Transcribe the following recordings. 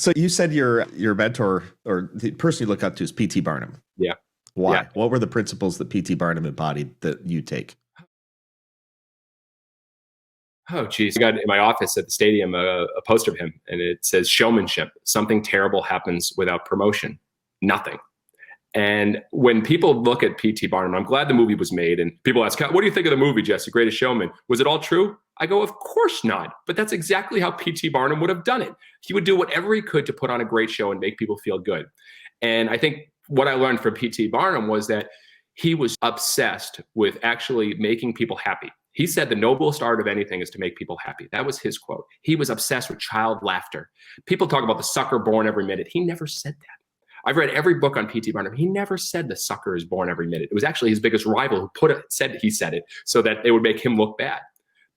So you said your mentor or the person you look up to is P.T. Barnum. Yeah. Why? Yeah. What were the principles that P.T. Barnum embodied that you take? Oh, geez. I got in my office at the stadium a poster of him, and it says showmanship. Something terrible happens without promotion. Nothing. And when people look at P.T. Barnum, I'm glad the movie was made. And people ask, what do you think of the movie, Jessie, Greatest Showman? Was it all true? I go, of course not. But that's exactly how P.T. Barnum would have done it. He would do whatever he could to put on a great show and make people feel good. And I think what I learned from P.T. Barnum was that he was obsessed with actually making people happy. He said the noblest art of anything is to make people happy. That was his quote. He was obsessed with child laughter. People talk about the sucker born every minute. He never said that. I've read every book on P.T. Barnum. He never said the sucker is born every minute. It was actually his biggest rival who said he said it so that it would make him look bad.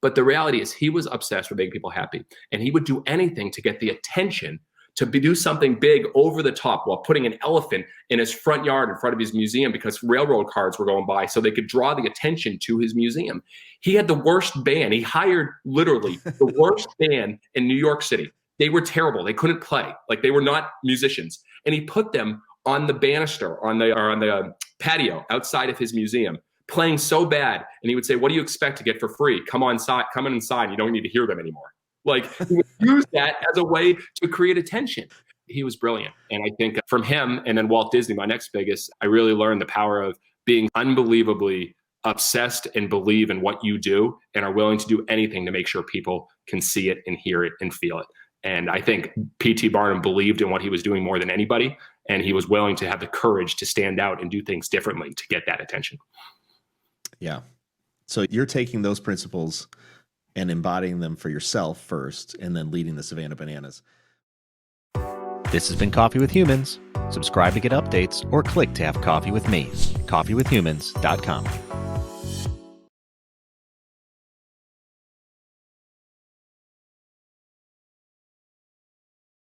But the reality is he was obsessed with making people happy. And he would do anything to get the attention to do something big over the top while putting an elephant in his front yard in front of his museum because railroad cars were going by so they could draw the attention to his museum. He had the worst band. He hired literally the worst band in New York City. They were terrible. They couldn't play. Like they were not musicians. And he put them on the banister, on the patio outside of his museum, playing so bad. And he would say, what do you expect to get for free? Come inside. You don't need to hear them anymore. Like he would use that as a way to create attention. He was brilliant. And I think from him and then Walt Disney, my next biggest, I really learned the power of being unbelievably obsessed and believe in what you do and are willing to do anything to make sure people can see it and hear it and feel it. And I think P.T. Barnum believed in what he was doing more than anybody. And he was willing to have the courage to stand out and do things differently to get that attention. Yeah. So you're taking those principles and embodying them for yourself first, and then leading the Savannah Bananas. This has been Coffee with Humans. Subscribe to get updates or click to have coffee with me. coffeewithhumans.com.